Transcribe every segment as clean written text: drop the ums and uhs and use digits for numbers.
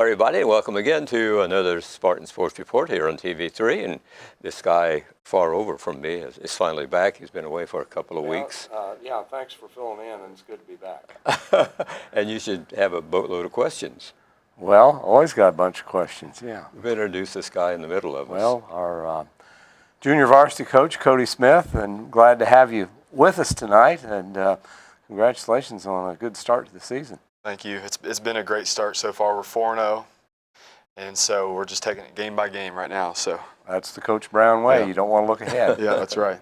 everybody, and welcome again to another Spartan Sports Report here on TV3. And this guy far over from me is finally back. He's been away for a couple of weeks. Yeah, thanks for filling in, and it's good to be back. And you should have a boatload of questions. Well, always got a bunch of questions, yeah. We've introduced this guy in the middle of us. Well, our junior varsity coach, Kodi Smith, and glad to have you with us tonight, and congratulations on a good start to the season. Thank you. It's been a great start so far. We're 4-0, and so we're just taking it game by game right now. So that's the Coach Brown way. Yeah. You don't want to look ahead. Yeah, that's right.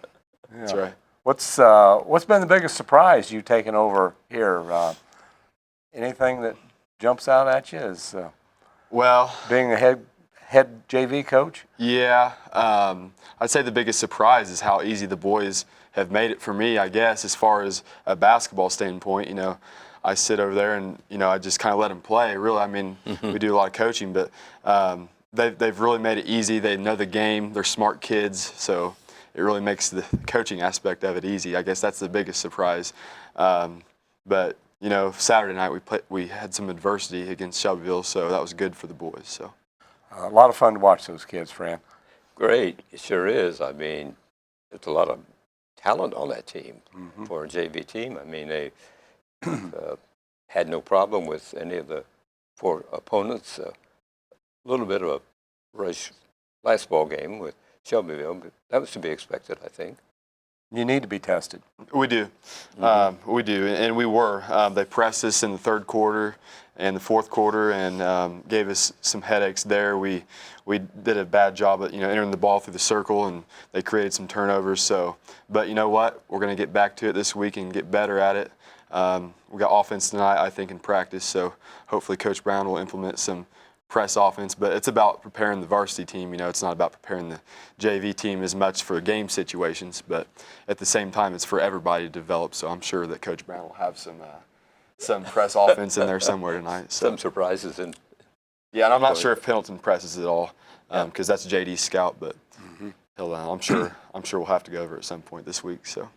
Yeah. That's right. What's been the biggest surprise you've taken over here? Anything that jumps out at you as Well, being a head JV coach? Yeah, I'd say the biggest surprise is how easy the boys have made it for me, I guess, as far as a basketball standpoint. You know, I sit over there and, you know, I just kind of let them play. Really, I mean, we do a lot of coaching, but they've really made it easy. They know the game. They're smart kids, so it really makes the coaching aspect of it easy. I guess that's the biggest surprise. But, you know, Saturday night we had some adversity against Shelbyville, so that was good for the boys. So A lot of fun to watch those kids, Fran. Great, it sure is. I mean, there's a lot of talent on that team for a JV team. I mean, they had no problem with any of the four opponents. A little bit of a rush last ball game with Shelbyville, but that was to be expected, I think. You need to be tested. we do. We do, and we were. They pressed us in the third quarter and the fourth quarter, and gave us some headaches there. We did a bad job at entering the ball through the circle, and they created some turnovers. So, but you know what? We're going to get back to it this week and get better at it. We got offense tonight, I think, in practice. So hopefully Coach Brown will implement some press offense. But it's about preparing the varsity team. You know, it's not about preparing the JV team as much for game situations. But at the same time, it's for everybody to develop. So I'm sure that Coach Brown will have some press offense in there somewhere tonight. So. Some surprises in. Yeah, and I'm not sure if Pendleton presses at all, because that's JD's scout. But he'll, I'm sure we'll have to go over it at some point this week. So.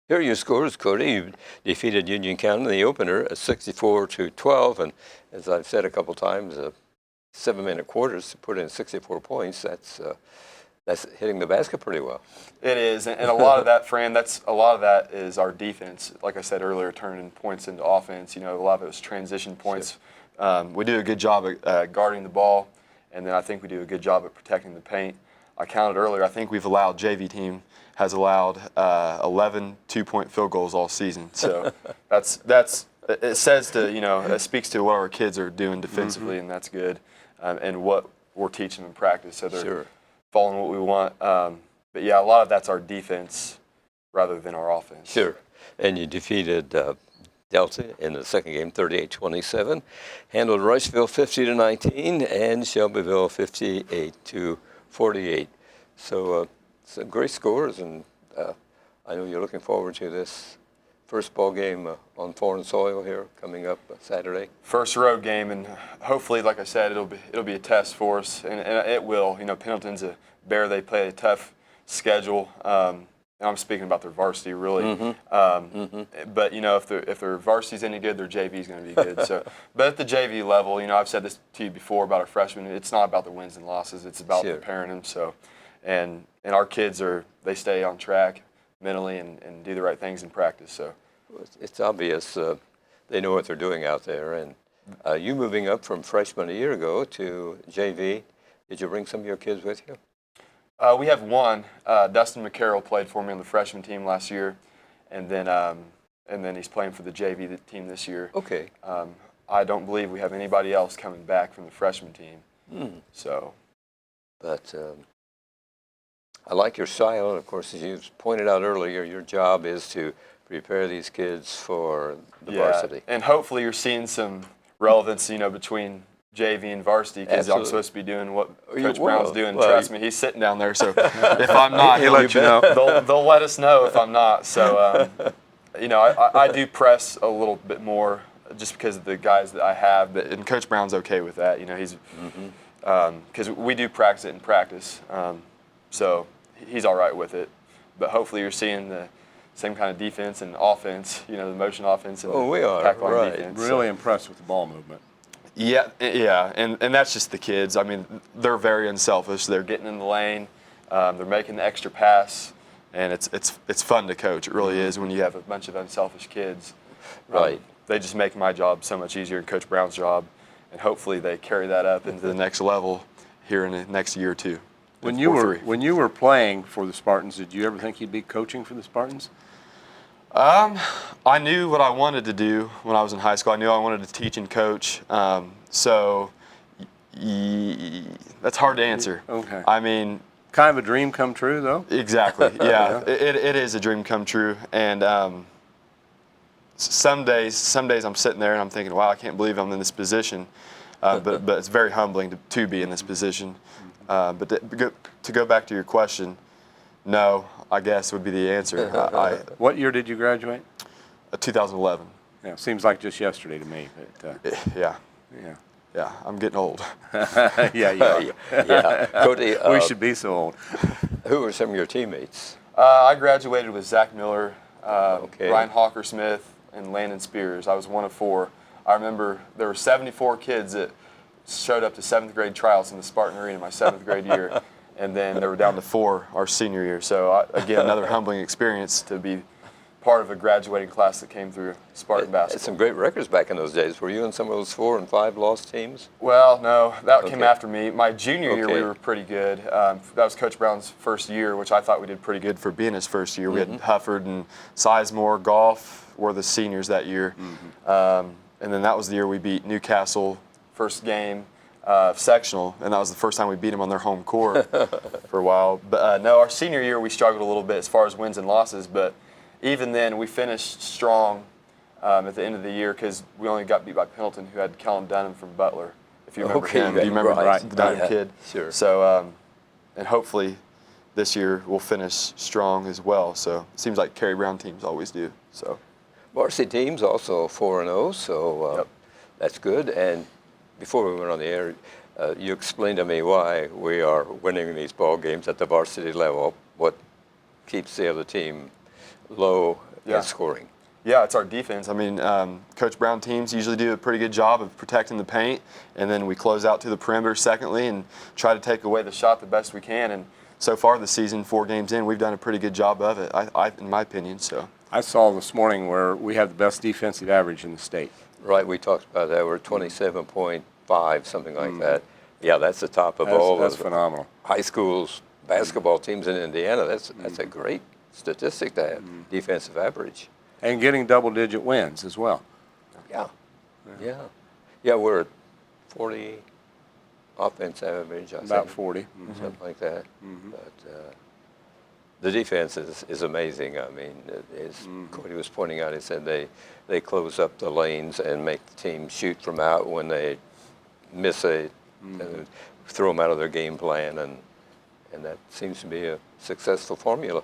Here are your scores, Kodi. You defeated Union County in the opener at 64-12, and as I've said a couple times, 7-minute quarters to put in 64 points. That's hitting the basket pretty well. It is, and a lot of that, Fran, a lot of that is our defense. Like I said earlier, turning points into offense. You know, a lot of it was transition points. Sure. We do a good job at guarding the ball, and then I think we do a good job at protecting the paint. I counted earlier. I think we've allowed JV team has allowed 11 two-point field goals all season. So it says it speaks to what our kids are doing defensively, and that's good, and what we're teaching them in practice. So they're following what we want. But yeah, a lot of that's our defense rather than our offense. Sure. And you defeated Delta in the second game, 38-27. Handled Rushville 50-19 and Shelbyville 58-48. So some great scores, and I know you're looking forward to this first ball game on foreign soil here coming up Saturday. First road game, and hopefully, like I said, it'll be a test for us, and it will. You know, Pendleton's a bear. They play a tough schedule. And I'm speaking about their varsity, really. But you know, if their varsity's any good, their JV's going to be good. So, but at the JV level, you know, I've said this to you before about our freshmen. It's not about the wins and losses. It's about preparing them. So, and our kids they stay on track mentally and do the right things in practice. So, it's obvious they know what they're doing out there. And you moving up from freshman a year ago to JV, did you bring some of your kids with you? We have one. Dustin McCarroll played for me on the freshman team last year, and then he's playing for the JV team this year. Okay. I don't believe we have anybody else coming back from the freshman team. So, but I like your style, and of course, as you pointed out earlier, your job is to prepare these kids for the varsity. And hopefully, you're seeing some relevance, between JV and varsity, because I'm supposed to be doing what Coach Brown's doing. Trust me, he's sitting down there. So if I'm not, he'll let you know. They'll let us know if I'm not. So I do press a little bit more just because of the guys that I have. And Coach Brown's okay with that. You know, he's because we do practice it in practice. So he's all right with it. But hopefully, you're seeing the same kind of defense and offense. You know, the motion offense and we are tackling defense. Really impressed with the ball movement. Yeah, and that's just the kids. I mean, they're very unselfish. They're getting in the lane, they're making the extra pass, and it's fun to coach. It really is when you have a bunch of unselfish kids. Right. They just make my job so much easier, and Coach Brown's job, and hopefully they carry that up into the next level here in the next year or two. When you were playing for the Spartans, did you ever think you'd be coaching for the Spartans? I knew what I wanted to do when I was in high school. I knew I wanted to teach and coach. So that's hard to answer. Okay. I mean, kind of a dream come true, though. Exactly. Yeah, it is a dream come true. And some days I'm sitting there and I'm thinking, wow, I can't believe I'm in this position. But it's very humbling to be in this position. But to go back to your question, no, I guess would be the answer. What year did you graduate? 2011. Yeah, seems like just yesterday to me. But, yeah. Yeah. Yeah, I'm getting old. Yeah, you are. Yeah. Cody, We should be so old. who were some of your teammates? I graduated with Zach Miller, Okay. Ryan Hawker-Smith, and Landon Spears. I was one of 4. I remember there were 74 kids that showed up to 7th grade tryouts in the Spartan Arena my 7th grade year, and then they were down to 4 our senior year. So again, another humbling experience to be part of a graduating class that came through Spartan Had basketball. some great records back in those days. Were you in some of those 4 and 5 lost teams? Well, no, that came Okay. after me. My junior year, Okay. we were pretty good. That was Coach Brown's first year, which I thought we did pretty good for being his first year. We had Hufford and Sizemore, Goff were the seniors that year. And then that was the year we beat Newcastle, first game, sectional, and that was the first time we beat them on their home court for a while. But no, our senior year, we struggled a little bit as far as wins and losses, but even then, we finished strong at the end of the year because we only got beat by Pendleton, who had Kellen Dunham from Butler. If you remember Okay, him, do you remember right. the Dunham Yeah, kid? sure. So, and hopefully this year we'll finish strong as well. So it seems like Kerry Brown teams always do. So Varsity teams also 4-0, so Yep. that's good. And before we went on the air, you explained to me why we are winning these ball games at the varsity level. What keeps the other team low Yeah. in scoring? yeah, it's our defense. I mean, Coach Brown teams usually do a pretty good job of protecting the paint, and then we close out to the perimeter secondly and try to take away the shot the best we can. And so far this season, 4 games in, we've done a pretty good job of it, in my opinion. So I saw this morning where we have the best defensive average in the state. Right, we talked about that. We're 27.5, something like that. Yeah, that's the top of all That's of the phenomenal. high schools basketball teams in Indiana. That's a great statistic to have, defensive average. And getting double-digit wins as well. Yeah. Yeah, we're at 40 offense average, I About think. 40. Something like that. But the defense is amazing. I mean, as Kodi was pointing out, he said they close up the lanes and make the team shoot from out when they miss throw them out of their game plan, and that seems to be a successful formula.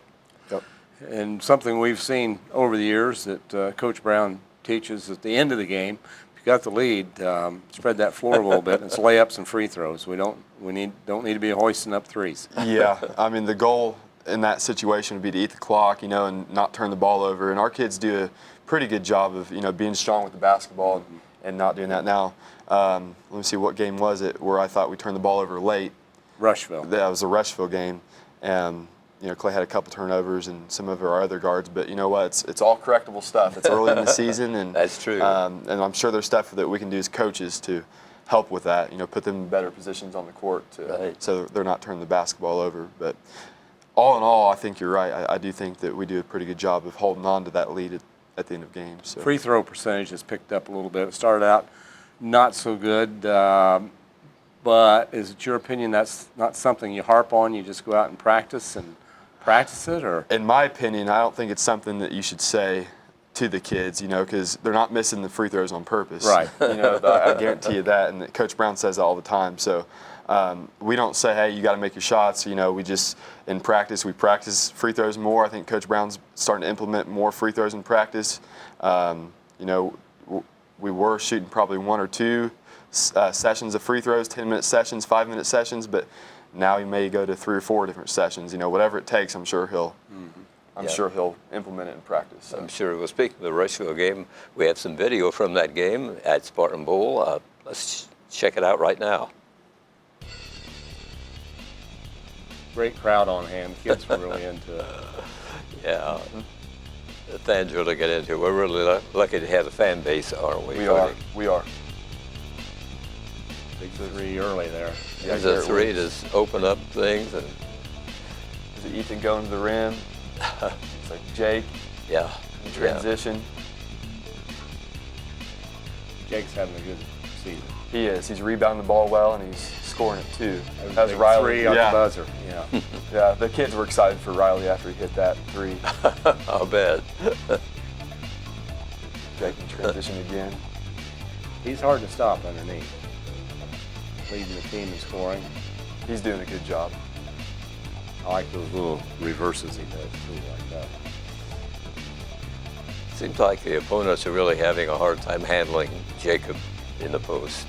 Yep. And something we've seen over the years that Coach Brown teaches at the end of the game, if you got the lead, spread that floor a little bit. And it's layups and free throws. We don't need to be hoisting up threes. yeah, I mean the goal in that situation would be to eat the clock, and not turn the ball over. And our kids do a pretty good job of being strong with the basketball and not doing that. Now, let me see, what game was it where I thought we turned the ball over late? Rushville. That was the Rushville game, and Clay had a couple turnovers and some of our other guards. But you know what? It's all correctable stuff. It's early in the season, and That's true. And I'm sure there's stuff that we can do as coaches to help with that. Put them in better positions on the court so they're not turning the basketball over. But all in all, I think you're right. I do think that we do a pretty good job of holding on to that lead at the end of games. So. Free throw percentage has picked up a little bit. It started out not so good, but is it your opinion that's not something you harp on? You just go out and practice it, or? In my opinion, I don't think it's something that you should say to the kids, because they're not missing the free throws on purpose. Right. I guarantee you that, and Coach Brown says that all the time. So we don't say, hey, you got to make your shots. We just, in practice, we practice free throws more. I think Coach Brown's starting to implement more free throws in practice. We were shooting probably 1 or 2 sessions of free throws, 10-minute sessions, 5-minute sessions, but now he may go to 3 or 4 different sessions. Whatever it takes, I'm sure he'll implement it in practice. So. I'm sure. Well, speaking of the Rushville game, we have some video from that game at Spartan Bowl. Let's check it out right now. Great crowd on hand. Kids were really into it. Yeah. The fans really get into it. We're really lucky to have a fan base, aren't we? We Kodi? are. Big three early there. Yeah, There's a Garrett three Williams. to open up things. And Is it Ethan going to the rim? It's like Jake yeah. in transition. Jake's having a good season. He is. He's rebounding the ball well, and he's scoring it too. That That was big Riley. three on the buzzer. Yeah. Yeah, the kids were excited for Riley after he hit that three. I'll bet. Jake in transition again. He's hard to stop underneath. Leading the team in scoring. He's doing a good job. I like those little reverses he does too, like that. Seems like the opponents are really having a hard time handling Jacob in the post.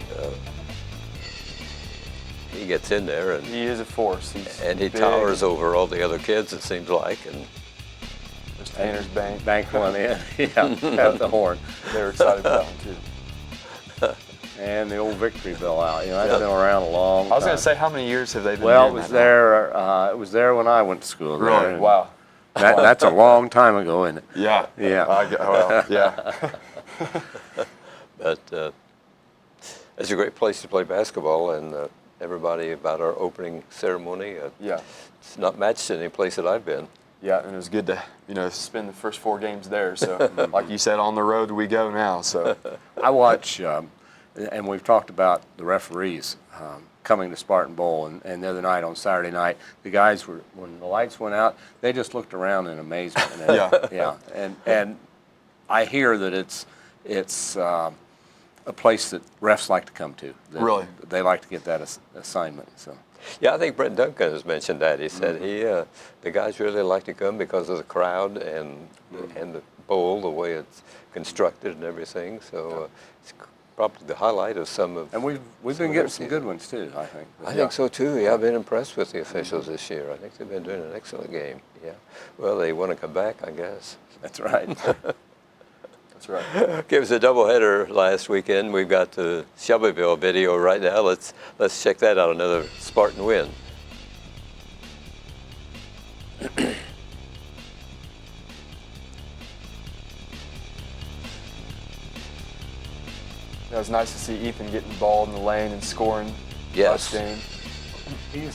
He gets in there and He is a force. He's he big. towers over all the other kids, it seems like. And There's Tanner's bank. Bank one in. Yeah, at the horn. They were excited about that one too. And the old victory bell out. You know, that's been around a long time. I was going to say, how many years have they been Well, it doing was that there. It was there when I went to school. now? there, Really? and Wow. That's a long time ago, isn't it? Yeah. Yeah. Well, yeah. But it's a great place to play basketball, and everybody about our opening ceremony. Yeah. It's not matched any place that I've been. Yeah, and it was good to, spend the first 4 games there. So, like you said, on the road we go now. So, I watch, and we've talked about the referees coming to Spartan Bowl, and the other night on Saturday night, the guys were, when the lights went out, they just looked around in amazement. And, Yeah. yeah, and I hear that it's a place that refs like to come to. That Really? They like to get that assignment. So. Yeah, I think Brent Duncan has mentioned that. He said the guys really like to come because of the crowd and the bowl, the way it's constructed and everything. So it's probably the highlight of some of. And we've been getting some good ones too, I think. I think so too. Yeah, I've been impressed with the officials this year. I think they've been doing an excellent game. Yeah. Well, they want to come back, I guess. That's right. that's right. Okay, it was a doubleheader last weekend. We've got the Shelbyville video right now. Let's check that out. Another Spartan win. It was nice to see Ethan getting the ball in the lane and scoring. Yes. Touchdown. He's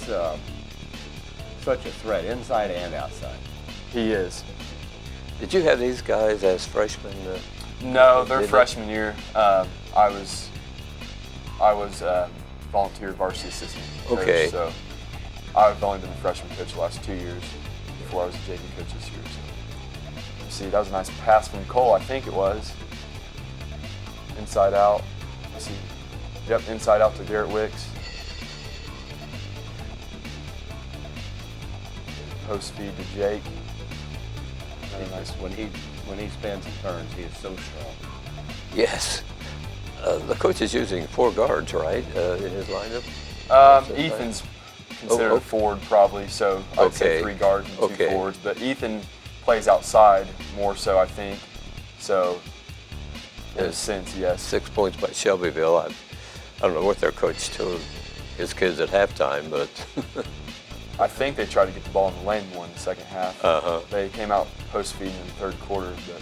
such a threat, inside and outside. He is. Did you have these guys as freshmen? No, their Did they? freshman year, I was volunteer varsity assistant coach. Okay. So I've only been the freshman coach the last 2 years before I was a JV coach this year. So you see, that was a nice pass from Cole, I think it was. Inside out. Let's see. Yep, inside out to Garrett Wicks. Post feed to Jake. Very nice. When he spins and turns, he is so strong. Yes. The coach is using 4 guards, right, in his lineup? Ethan's considered Oh, a forward probably, so I'd say Okay. 3 guards and 2 Okay. forwards. But Ethan plays outside more so, I think. So in a Yes. sense, yes. 6 points by Shelbyville. I don't know what their coach told his kids at halftime, but I think they tried to get the ball in the lane more in the second half. Uh-huh. They came out post feeding in the third quarter, but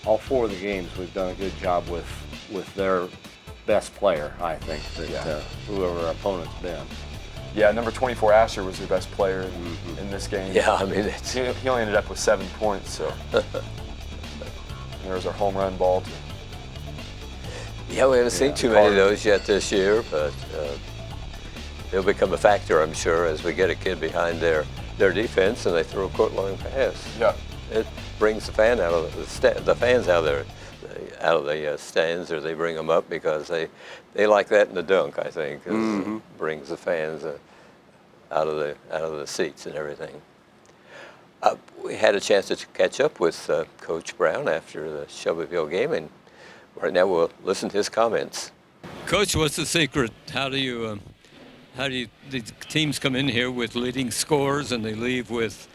All 4 of the games, we've done a good job with their best player, I think, that Yeah. whoever our opponent's been. yeah, number 24 Asher was their best player in this game. yeah, I mean, it's, He only ended up with 7 points, so. And there was our home run ball too. yeah, we haven't seen Yeah. too many of those yet this year, but they'll become a factor, I'm sure, as we get a kid behind their defense and they throw a court-long pass. Yeah. It brings the fan out of the fans out of the stands, or they bring them up because they like that in the dunk. I think 'cause it brings the fans out of the seats and everything. We had a chance to catch up with Coach Brown after the Shelbyville game, and right now we'll listen to his comments. Coach, what's the secret? How do the teams come in here with leading scores and they leave with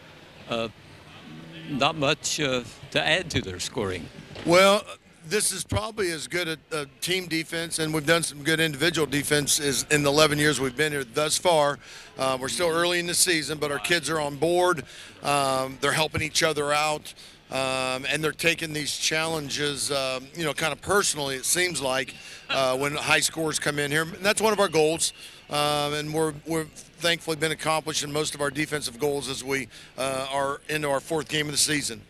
not much to add to their scoring? Well, This is probably as good a team defense, and we've done some good individual defense is in the 11 years we've been here thus far. We're still early in the season, but our kids are on board. They're helping each other out, and they're taking these challenges, kind of personally, it seems like, when high scores come in here. And that's one of our goals, and we're thankfully been accomplished in most of our defensive goals as we are into our fourth game of the season.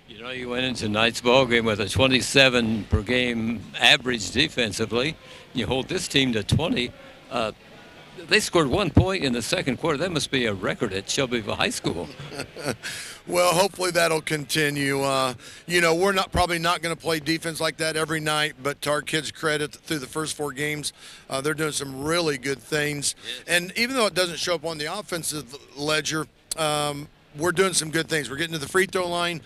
You know, you went into tonight's ball game with a 27 per game average defensively. You hold this team to 20. They scored 1 point in the second quarter. That must be a record at Shelbyville High School. Well, hopefully that'll continue. We're probably not going to play defense like that every night, but to our kids' credit, through the first 4 games, they're doing some really good things. Yes. And even though it doesn't show up on the offensive ledger, we're doing some good things. We're getting to the free throw line.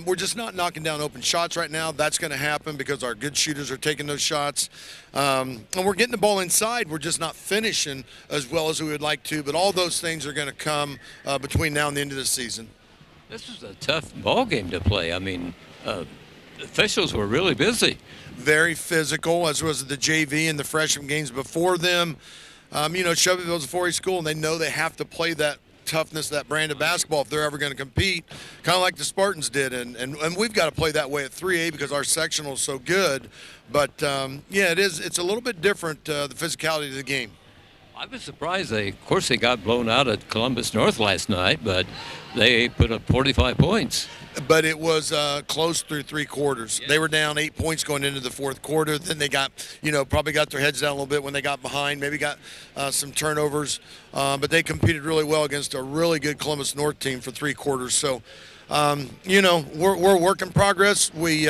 We're just not knocking down open shots right now. That's going to happen because our good shooters are taking those shots. And we're getting the ball inside. We're just not finishing as well as we would like to. But all those things are going to come between now and the end of the season. This was a tough ball game to play. I mean, officials were really busy. Very physical, as was the JV and the freshman games before them. Shelbyville's a 4A school, and they know they have to play that toughness, that brand of basketball if they're ever going to compete, kind of like the Spartans did. And we've got to play that way at 3A because our sectional is so good. But, it's a little bit different, the physicality of the game. I was surprised. Of course, they got blown out at Columbus North last night, but they put up 45 points. But it was close through 3 quarters. Yeah. They were down 8 points going into the fourth quarter. Then they got, probably got their heads down a little bit when they got behind, maybe got some turnovers. But they competed really well against a really good Columbus North team for 3 quarters. So, we're a work in progress. We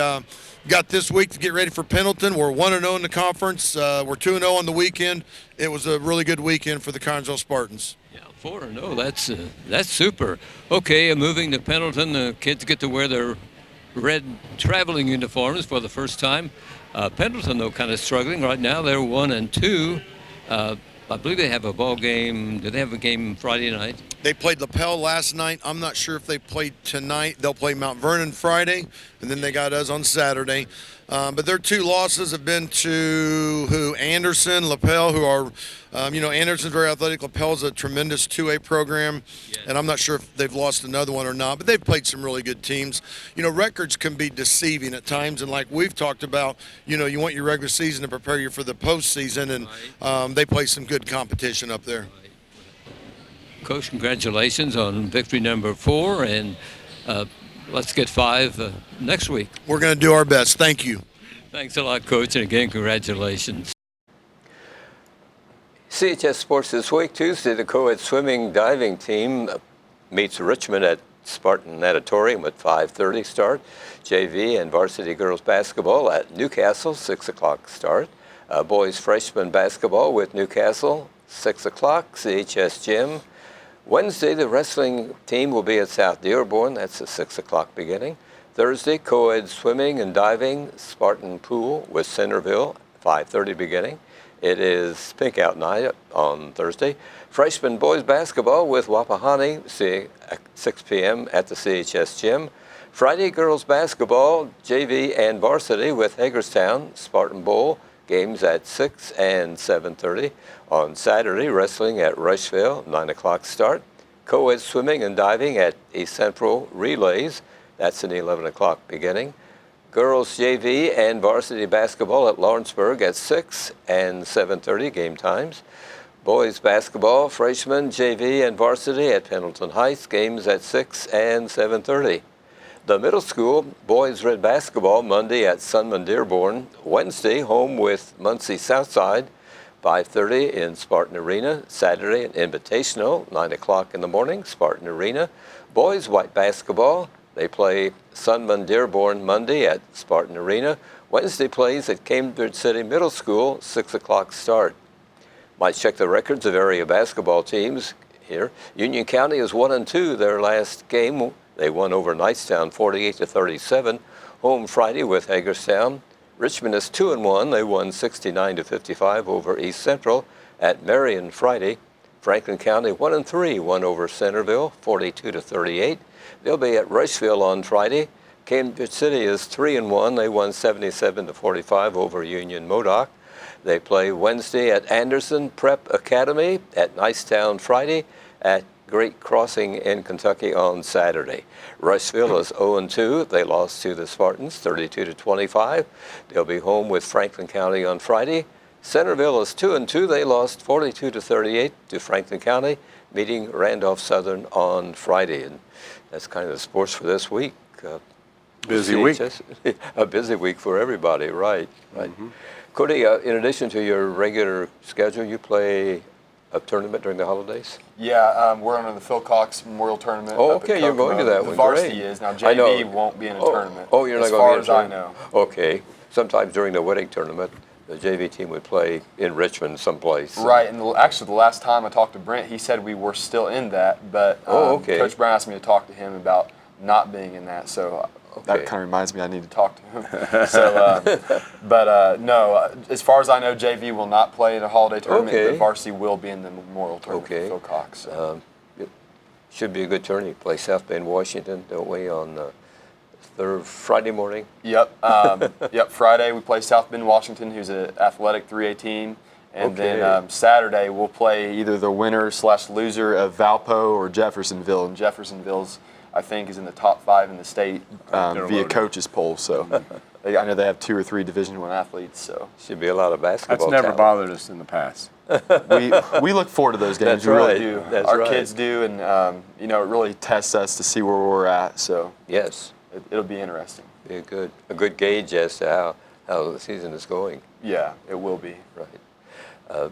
got this week to get ready for Pendleton. We're 1-0 in the conference. We're 2-0 on the weekend. It was a really good weekend for the Connersville Spartans. Yeah, 4-0. That's super. Okay, moving to Pendleton, the kids get to wear their red traveling uniforms for the first time. Pendleton, though, kind of struggling right now. They're 1-2. I believe they have a ball game. Do they have a game Friday night? They played LaPel last night. I'm not sure if they played tonight. They'll play Mount Vernon Friday, and then they got us on Saturday. But their 2 losses have been to Anderson, LaPel, who are, Anderson's very athletic. LaPel's a tremendous 2A program, and I'm not sure if they've lost another one or not, but they've played some really good teams. Records can be deceiving at times, and like we've talked about, you want your regular season to prepare you for the postseason, and they play some good competition up there. Coach, congratulations on victory number 4, and let's get 5 next week. We're going to do our best. Thank you. Thanks a lot, Coach, and again, congratulations. CHS Sports this week, Tuesday, the co-ed swimming diving team meets Richmond at Spartan Natatorium at 5:30 start. JV and varsity girls basketball at Newcastle, 6 o'clock start. Boys freshman basketball with Newcastle, 6 o'clock, CHS gym. Wednesday, the wrestling team will be at South Dearborn. That's a 6 o'clock beginning. Thursday, co-ed swimming and diving, Spartan pool with Centerville, 5:30 beginning. It is pink out night on Thursday. Freshman boys basketball with Wapahani, 6 p.m. at the CHS gym. Friday, girls basketball, JV and varsity with Hagerstown, Spartan Bowl, games at 6 and 7:30. On Saturday, wrestling at Rushville, 9 o'clock start. Co-ed swimming and diving at East Central Relays, that's an 11 o'clock beginning. Girls JV and varsity basketball at Lawrenceburg at 6 and 7:30 game times. Boys basketball, freshman, JV, and varsity at Pendleton Heights, games at 6 and 7:30. The middle school, boys red basketball, Monday at Sunman Dearborn. Wednesday, home with Muncie Southside, 5:30 in Spartan Arena. Saturday, an invitational, 9 o'clock in the morning, Spartan Arena. Boys white basketball, they play Sunman Dearborn Monday at Spartan Arena. Wednesday plays at Cambridge City Middle School, 6 o'clock start. Might check the records of area basketball teams here. Union County is 1-2 their last game. They won over Knightstown 48-37. Home Friday with Hagerstown. Richmond is 2-1. They won 69-55 over East Central at Marion Friday. Franklin County 1-3, won over Centerville 42-38. They'll be at Rushville on Friday. Cambridge City is 3-1. They won 77-45 over Union Modoc. They play Wednesday at Anderson Prep Academy, at Nicetown Friday, at Great Crossing in Kentucky on Saturday. Rushville is 0-2. They lost to the Spartans 32-25. They'll be home with Franklin County on Friday. Centerville is 2-2. They lost 42-38 to Franklin County, meeting Randolph Southern on Friday. And that's kind of the sports for this week. Busy week. A busy week for everybody, right. Kodi, in addition to your regular schedule, you play a tournament during the holidays? Yeah, we're on the Phil Cox Memorial Tournament. Oh, up at okay, you're going to Kokomo. that The one. varsity Great. is. Now, I know. JV won't be in a tournament. Oh, you're not as going far to as be in a I know. tournament? Okay. Sometimes during the wedding tournament, the JV team would play in Richmond someplace. Right, and actually the last time I talked to Brent, he said we were still in that, but okay. Coach Brown asked me to talk to him about not being in that, so that kind of reminds me I need to talk to him. So, no, as far as I know, JV will not play in a holiday tournament, Okay. but varsity will be in the Memorial Tournament Okay. for Phil Cox. So. It should be a good tournament. Play South Bend, Washington, don't we, on Friday morning? Yep. Yep. Friday we play South Bend, Washington, who's an athletic 3A team, and then Saturday we'll play either the winner/loser of Valpo or Jeffersonville. And Jeffersonville's, I think, is in the top 5 in the state via coaches poll. So I know they have 2 or 3 Division I athletes. So Should be a lot of basketball. That's never talent. bothered us in the past. we look forward to those games. That's we right. really do. That's Our right. kids do, and it really tests us to see where we're at. So Yes, it'll be interesting. be a good gauge as to how the season is going. Yeah, it will be. Right.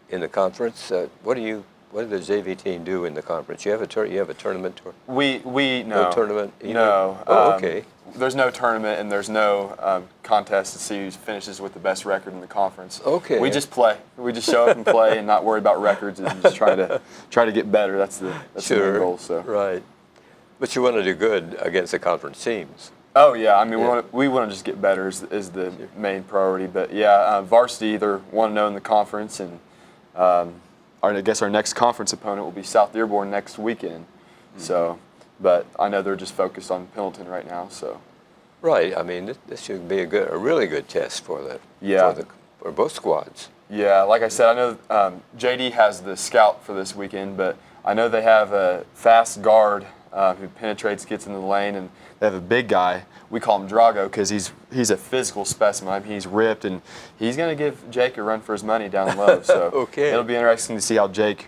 In the conference, what did the JV team do in the conference? You have a tournament tour? We No tournament either? No. Oh, okay. There's no tournament and there's no contest to see who finishes with the best record in the conference. Okay. We just play. We just show up and play and not worry about records and just try to get better. That's the main goal. So. Right. But you want to do good against the conference teams. Oh yeah, I mean Yeah. we want to just get better is the main priority. But yeah, varsity they're 1-0 in the conference, and I guess our next conference opponent will be South Dearborn next weekend. So, but I know they're just focused on Pendleton right now. So. Right. I mean, this should be a really good test for for both squads. Yeah, like I said, I know JD has the scout for this weekend, but I know they have a fast guard who penetrates, gets in the lane, and they have a big guy. We call him Drago because he's a physical specimen. I mean, he's ripped, and he's going to give Jake a run for his money down low. So Okay. It'll be interesting to see how Jake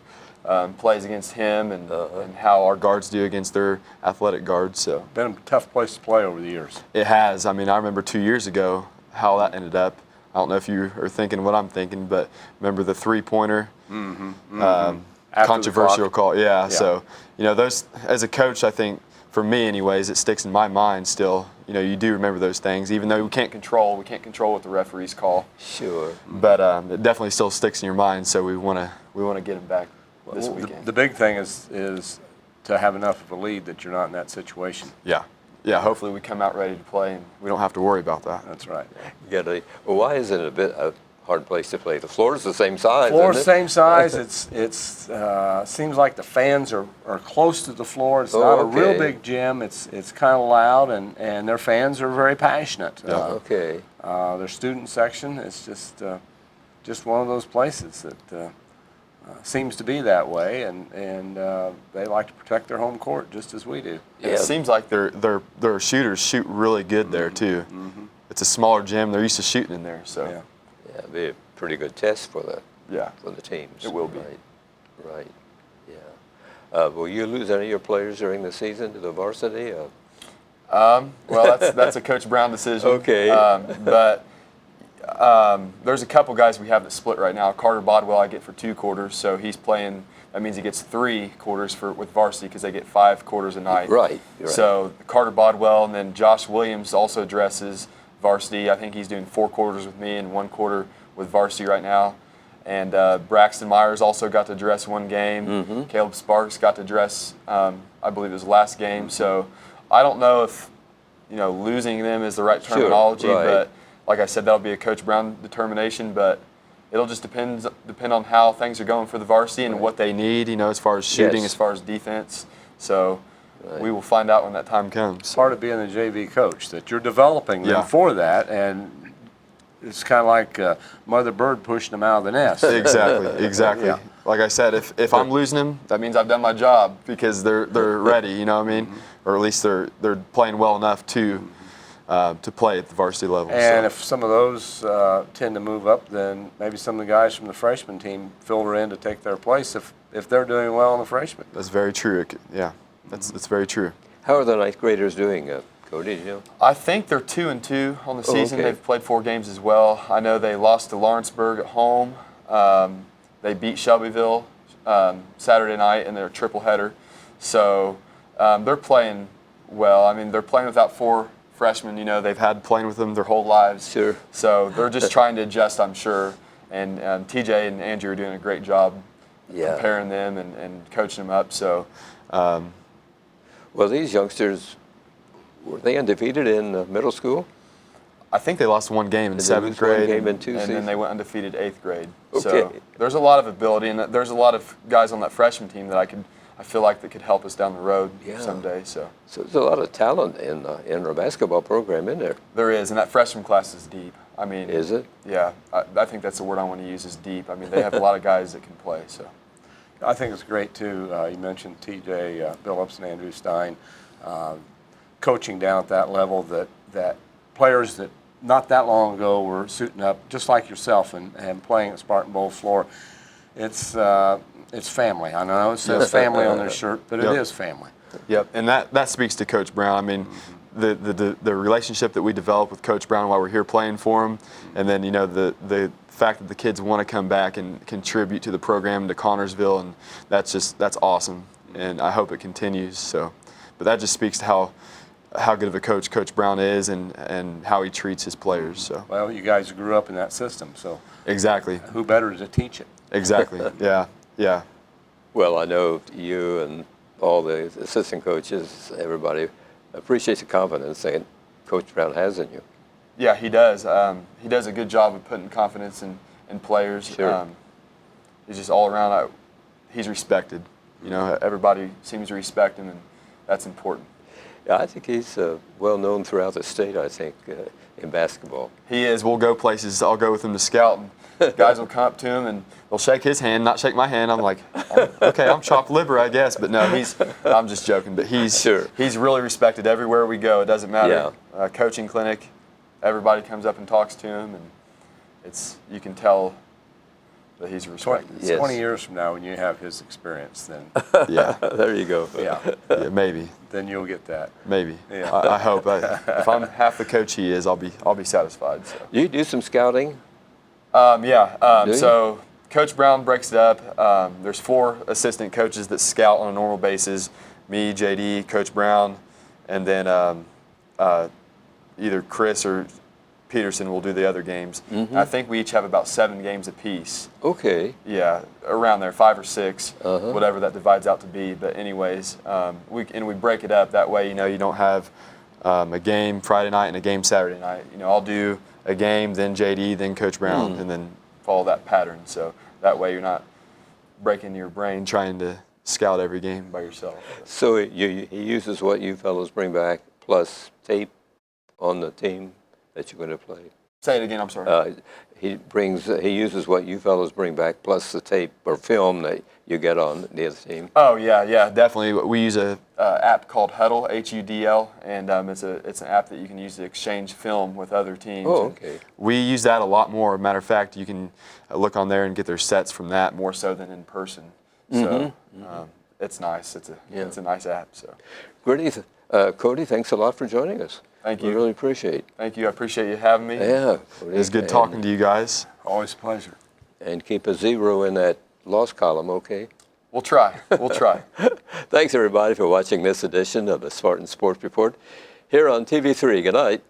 plays against him and how our guards do against their athletic guards. So Been a tough place to play over the years. it has. I mean, I remember 2 years ago how that ended up. I don't know if you are thinking what I'm thinking, but remember the three-pointer? Controversial call. Yeah. So, those, as a coach, I think, for me anyways, it sticks in my mind still. You do remember those things, even though we can't control what the referees call. Sure. But it definitely still sticks in your mind, so we want to get them back this weekend. The big thing is to have enough of a lead that you're not in that situation. Yeah. Yeah, hopefully we come out ready to play and we don't have to worry about that. That's right. Why is it a hard place to play? The floor is the same size. Floor's the isn't it? same size. It's seems like the fans are close to the floor. It's not a real okay. big gym. It's kind of loud, and their fans are very passionate. Okay. Their student section is just one of those places that seems to be that way, and they like to protect their home court just as we do. Yeah. It seems like their shooters shoot really good there too. It's a smaller gym. They're used to shooting in there, so Yeah. Yeah, it'd be a pretty good test for the teams. It will be. Right. Yeah. Will you lose any of your players during the season to the varsity? Well, that's a Coach Brown decision. Okay. But there's a couple guys we have that split right now. Carter Bodwell I get for 2 quarters, so he's playing. That means he gets 3 quarters with varsity because they get 5 quarters a night. Right. So Carter Bodwell, and then Josh Williams also dresses varsity. I think he's doing 4 quarters with me and 1 quarter with varsity right now. And Braxton Myers also got to dress 1 game. Caleb Sparks got to dress, I believe, his last game. So I don't know if losing them is the right terminology, right. but like I said, that'll be a Coach Brown determination. But it'll just depend on how things are going for the varsity and what they need. As far as shooting, Yes. as far as defense. So we will find out when that time comes. Part of being a JV coach, that you're developing them Yeah. for that, and it's kind of like Mother Bird pushing them out of the nest. Exactly. Yeah. Like I said, if I'm losing them, that means I've done my job because they're ready. You know what I mean? Or at least they're playing well enough to play at the varsity level. And so. if some of those tend to move up, then maybe some of the guys from the freshman team filter in to take their place if they're doing well in the freshman. That's very true. Yeah, that's very true. How are the ninth graders doing, Kodi? Do you know? I think they're 2-2 on the season. okay. They've played 4 games as well. I know they lost to Lawrenceburg at home. They beat Shelbyville Saturday night in their triple header. So they're playing well. I mean, they're playing without 4 freshmen. You know, they've had playing with them their whole lives. Sure. So they're just trying to adjust, I'm sure. And TJ and Andrew are doing a great job preparing them and coaching them up. So, well, these youngsters, were they undefeated in middle school? I think they lost 1 game in Did they 7th lose grade. one game in 2 and seasons? then they went undefeated 8th grade. Okay. So there's a lot of ability, and there's a lot of guys on that freshman team that I feel like that could help us down the road someday. So there's a lot of talent in our basketball program in there. there is, and that freshman class is deep. I mean, Is it? Yeah, I think that's the word I want to use is deep. I mean, they have a lot of guys that can play. So I think it's great, too. You mentioned TJ Billups and Andrew Stein coaching down at that level, that players that not that long ago were suiting up just like yourself and playing at Spartan Bowl floor. It's family. I know it says family on their shirt, but it is family. yep, and that speaks to Coach Brown. I mean, the relationship that we develop with Coach Brown while we're here playing for him, and then the fact that the kids want to come back and contribute to the program to Connorsville, and that's awesome, and I hope it continues. So, but that just speaks to how good of a coach Coach Brown is and how he treats his players. So Well, you guys grew up in that system, so exactly, who better to teach it? exactly, yeah. Well, I know you and all the assistant coaches, everybody appreciates the confidence that Coach Brown has in you. Yeah, he does. He does a good job of putting confidence in players. Sure. He's just all around. He's respected. You know, everybody seems to respect him, and that's important. Yeah, I think he's well known throughout the state, I think, in basketball. He is. We'll go places. I'll go with him to scout, and guys will come up to him and they'll shake his hand, not shake my hand. I'm like, okay, I'm chopped liver, I guess. But no, I'm just joking. But he's really respected everywhere we go. It doesn't matter. Yeah. Coaching clinic, everybody comes up and talks to him, and you can tell that he's respected. 20 years from now, when you have his experience, then Yeah, There you go. yeah, maybe, then you'll get that. maybe. Yeah. I hope. If I'm half the coach he is, I'll be satisfied. So. You do some scouting? Do you? So Coach Brown breaks it up. There's 4 assistant coaches that scout on a normal basis. Me, JD, Coach Brown, and then either Chris or Peterson will do the other games. Mm-hmm. I think we each have about 7 games apiece. Okay. Yeah, around there, 5 or 6, Uh-huh. whatever that divides out to be. But anyways, we break it up that way. You know, you don't have a game Friday night and a game Saturday night. You know, I'll do a game, then JD, then Coach Brown, and then follow that pattern. So that way you're not breaking your brain trying to scout every game by yourself. So he uses what you fellows bring back plus tape on the team that you're going to play. Say it again. I'm sorry. He uses what you fellows bring back plus the tape or film that you get on the other team. Oh yeah, definitely. We use a app called Huddle, HUDL, and it's an app that you can use to exchange film with other teams. Oh, And okay. we use that a lot more. Matter of fact, you can look on there and get their sets from that more so than in person. So it's nice. It's a nice app. So Great. Kodi, thanks a lot for joining us. Thank We you. really appreciate. Thank you. I appreciate you having me. Yeah. It was good talking to you guys. Always a pleasure. And keep a 0 in that loss column, okay? We'll try. We'll try. Thanks, everybody, for watching this edition of the Spartan Sports Report here on TV3. Good night.